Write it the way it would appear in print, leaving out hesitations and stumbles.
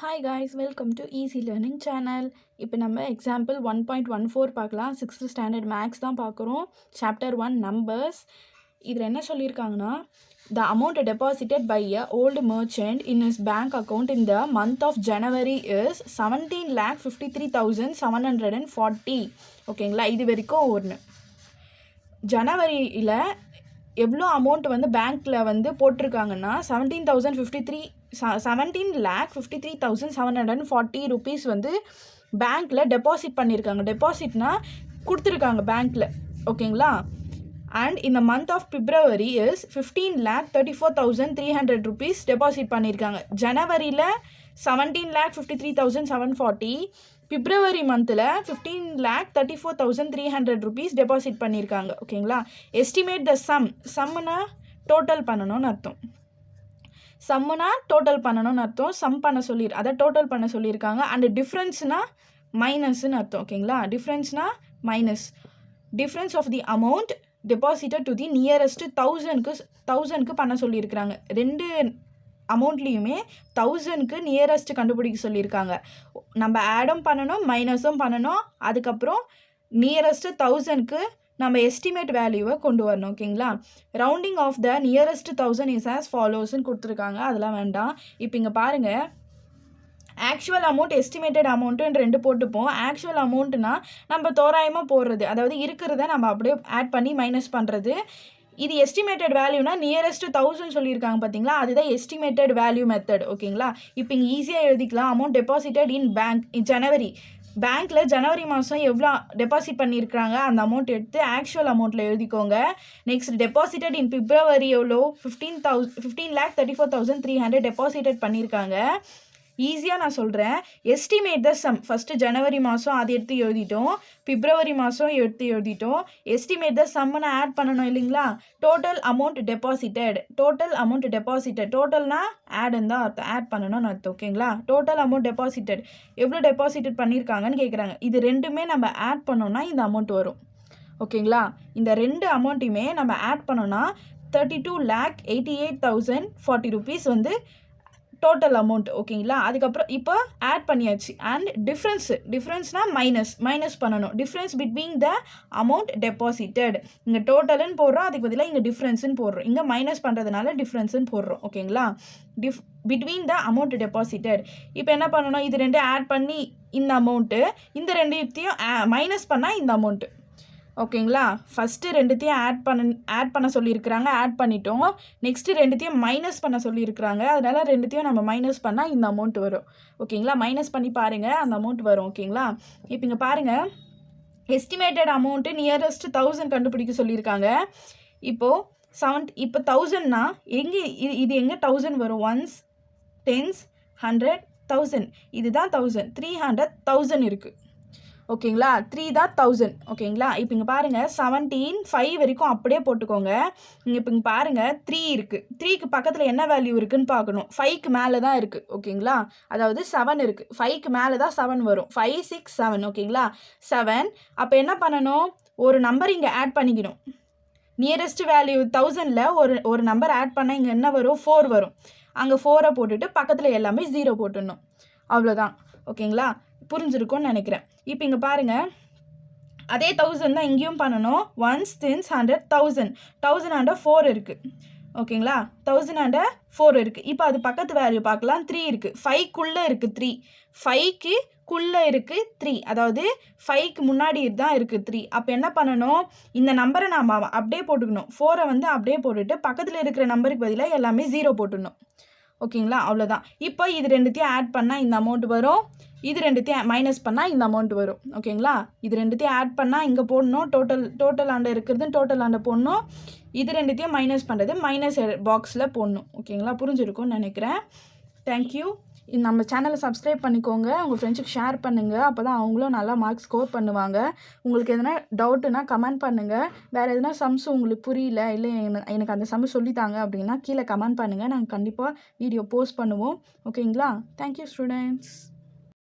Hi guys, welcome to Easy Learning Channel. இப்போ நம்ம example 1.14 பார்க்கலாம். 6th standard maths தான் பார்க்குறோம். chapter 1 numbers. இதில் என்ன சொல்லியிருக்காங்கன்னா, the amount deposited by a old merchant in his bank account in the month of January is 17,53,740. ஓகேங்களா, இது வரைக்கும் ஒன்று. ஜனவரியில் எவ்வளோ அமௌண்ட் வந்து பேங்க்கில் வந்து போட்டிருக்காங்கன்னா 17,53,740 rupees வந்து பேங்க்கில் டெபாசிட் பண்ணியிருக்காங்க. டெபாசிட்னா கொடுத்துருக்காங்க பேங்க்கில். ஓகேங்களா. அண்ட் இந்த month of February is 15,34,300 rupees deposit பண்ணியிருக்காங்க. ஜனவரியில் 17,53,740, பிப்ரவரி மந்தில் 15,34,300 rupees டெபாசிட் பண்ணியிருக்காங்க. ஓகேங்களா. எஸ்டிமேட் த சம்முனா டோட்டல் பண்ணணும்னு அர்த்தம். சம் பண்ண அதை டோட்டல் பண்ண சொல்லியிருக்காங்க. அண்ட் டிஃப்ரென்ஸ்னால் மைனஸ்ன்னு அர்த்தம். ஓகேங்களா. டிஃப்ரென்ஸ்னால் minus. Difference of the amount deposited to the nearest 1000க்கு பண்ண சொல்லியிருக்கிறாங்க. ரெண்டு அமௌண்ட்லேயுமே 1000க்கு நியரஸ்ட் கண்டுபிடிக்க சொல்லியிருக்காங்க. நம்ம ஆடும் பண்ணணும், மைனஸும் பண்ணணும். அதுக்கப்புறம் நியரஸ்ட் 1000க்கு நம்ம எஸ்டிமேட் வேல்யூவை கொண்டு வரணும். ஓகேங்களா. Rounding off the nearest 1000 is as ஃபாலோஸ்ன்னு கொடுத்துருக்காங்க. அதெல்லாம் வேண்டாம். இப்போ இங்கே பாருங்கள், ஆக்சுவல் அமௌண்ட் எஸ்டிமேட்டட் அமௌண்ட்டுன்னு ரெண்டு போட்டுப்போம். ஆக்சுவல் அமௌண்ட்டுனா நம்ம தோராயமாக போடுறது, அதாவது இருக்கிறத நம்ம அப்படியே ஆட் பண்ணி மைனஸ் பண்ணுறது. இது எஸ்டிமேட்டட் வேல்யூனா நியரஸ்ட் 1000 சொல்லியிருக்காங்க பார்த்தீங்களா, அதுதான் எஸ்டிமேட்டட் வேல்யூ மெத்தட். ஓகேங்களா. இப்போ இங்கே ஈஸியாக எழுதிக்கலாம். அமௌண்ட் டெபாசிட்டட் இன் பேங்க் ஜனவரி. பேங்க்கில் ஜனவரி மாதம் எவ்வளோ டெபாசிட் பண்ணியிருக்காங்க அந்த அமௌண்ட் எடுத்து ஆக்சுவல் அமௌண்ட்டில் எழுதிக்கோங்க. நெக்ஸ்ட் டெபாசிட்டட் இன் பிப்ரவரி எவ்வளோ 15,34,300 டெபாசிட்டட் பண்ணியிருக்காங்க. ஈஸியாக நான் சொல்கிறேன். எஸ்டிமேட் த சம். ஃபஸ்ட்டு ஜனவரி மாதம் அதை எடுத்து எழுதிட்டோம், பிப்ரவரி மாதம் எடுத்து எழுதிட்டோம். எஸ்டிமேட் த சம்முன்னு ஆட் பண்ணணும் இல்லைங்களா. Total amount deposited. டோட்டல்னா ஆடுன்னு தான் அர்த்தம், ஆட் பண்ணணும்னு அர்த்தம். ஓகேங்களா. டோட்டல் அமௌண்ட் டெபாசிட்டட் எவ்வளோ டெபாசிட்டட் பண்ணியிருக்காங்கன்னு கேட்குறாங்க. இது ரெண்டுமே நம்ம ஆட் பண்ணோன்னா இந்த அமௌண்ட் வரும். ஓகேங்களா. இந்த ரெண்டு அமௌண்ட்டையுமே நம்ம ஆட் பண்ணோன்னா 32,88,040 rupees வந்து டோட்டல் அமௌண்ட். ஓகேங்களா. அதுக்கப்புறம் இப்போ ஆட் பண்ணியாச்சு. அண்ட் டிஃப்ரென்ஸ்னால் மைனஸ் பண்ணணும். Difference between the amount deposited. இங்கே டோட்டல்னு போடுறோம், அதுக்கு பதிலாக இங்கே டிஃப்ரென்ஸ்னு போடுறோம். இங்கே மைனஸ் பண்ணுறதுனால டிஃப்ரென்ஸ்னு போடுறோம். ஓகேங்களா. Between the amount deposited. இப்போ என்ன பண்ணணும், இது ரெண்டு ஆட் பண்ணி இந்த அமௌண்ட்டு, இந்த ரெண்டுத்தையும் மைனஸ் பண்ணால் இந்த அமௌண்ட்டு. ஓகேங்களா. ஃபஸ்ட்டு ரெண்டுத்தையும் ஆட் பண்ண சொல்லியிருக்கிறாங்க, ஆட் பண்ணிட்டோம். நெக்ஸ்ட்டு ரெண்டுத்தையும் மைனஸ் பண்ண சொல்லியிருக்கிறாங்க, அதனால் ரெண்டுத்தையும் நம்ம மைனஸ் பண்ணால் இந்த அமௌண்ட் வரும். ஓகேங்களா. மைனஸ் பண்ணி பாருங்கள், அந்த அமௌண்ட் வரும். ஓகேங்களா. இப்போ இங்கே பாருங்கள், எஸ்டிமேட்டட் அமௌண்ட்டு நியரஸ்ட் 1000 கண்டுபிடிக்க சொல்லியிருக்காங்க. இப்போது 1000னா எங்கே இது எங்கே 1000 வரும்? 1s 10s 100 1000. இதுதான் 1000. 300,000 இருக்குது. ஓகேங்களா. 3 தான் 1000. ஓகேங்களா. இப்போ இங்கே பாருங்கள், 17 5 வரைக்கும் அப்படியே போட்டுக்கோங்க. இப்போ இங்கே பாருங்கள், 3 இருக்குது. 3க்கு பக்கத்தில் என்ன வேல்யூ இருக்குதுன்னு பார்க்கணும். 5க்கு மேலே தான் இருக்குது. ஓகேங்களா. அதாவது 7 இருக்குது. 5க்கு மேலே தான் 7 வரும். 5 6 7. ஓகேங்களா. 7. அப்போ என்ன பண்ணணும், ஒரு நம்பர் இங்கே ஆட் பண்ணிக்கணும். நியரஸ்ட் வேல்யூ 1000ல் ஒரு நம்பர் ஆட் பண்ணால் இங்கே என்ன வரும்? 4 வரும். அங்கே 4 போட்டுட்டு பக்கத்தில் எல்லாமே 0 போட்டுடணும். அவ்வளோதான். ஓகேங்களா. புரிஞ்சிருக்கும்னு நினைக்கிறேன். இப்போ இங்கே பாருங்கள், அதே 1000 தான் இங்கேயும் பண்ணணும். 1s 10s 100 1000. 1000 and 4 இருக்குது. ஓகேங்களா. 1000 and 4 இருக்குது. இப்போ அது பக்கத்து வேல்யூ பார்க்கலாம். 3 இருக்குது. 5க்குள்ளே இருக்குது 3. 5க்குள்ளே இருக்குது 3. அதாவது 5க்கு முன்னாடி தான் இருக்குது 3. அப்போ என்ன பண்ணணும், இந்த நம்பரை நாம் அப்படியே போட்டுக்கணும். 4 வந்து அப்படியே போட்டுட்டு பக்கத்தில் இருக்கிற நம்பருக்கு பதிலாக எல்லாமே 0 போட்டுடணும். ஓகேங்களா. அவ்வளோதான். இப்போ இது ரெண்டுத்தையும் ஆட் பண்ணால் இந்த அமௌண்ட் வரும், இது ரெண்டுத்தையும் மைனஸ் பண்ணால் இந்த அமௌண்ட் வரும். ஓகேங்களா. இது ரெண்டுத்தையும் ஆட் பண்ணால் இங்கே போடணும், டோட்டல் ஆண்ட இருக்கிறது டோட்டல் ஆண்ட போடணும். இது ரெண்டுத்தையும் மைனஸ் பண்ணுறது மைனஸ் பாக்ஸில் போடணும். ஓகேங்களா. புரிஞ்சிருக்கும்னு நினைக்கிறேன். தேங்க்யூ. நம்ம சேனலை சப்ஸ்கிரைப் பண்ணிக்கோங்க, உங்கள் ஃப்ரெண்ட்ஸுக்கு ஷேர் பண்ணுங்கள். அப்போ தான் அவங்களும் நல்லா மார்க்ஸ் ஸ்கோர் பண்ணுவாங்க. உங்களுக்கு எதனா டவுட்டுனா கமெண்ட் பண்ணுங்கள். வேறு எதனா சம்ஸ் உங்களுக்கு புரியல, இல்லை எனக்கு அந்த சம் சொல்லித்தாங்க அப்படின்னா கீழே கமெண்ட் பண்ணுங்கள். நாங்கள் கண்டிப்பாக வீடியோ போஸ்ட் பண்ணுவோம். ஓகேங்களா. Thank you students.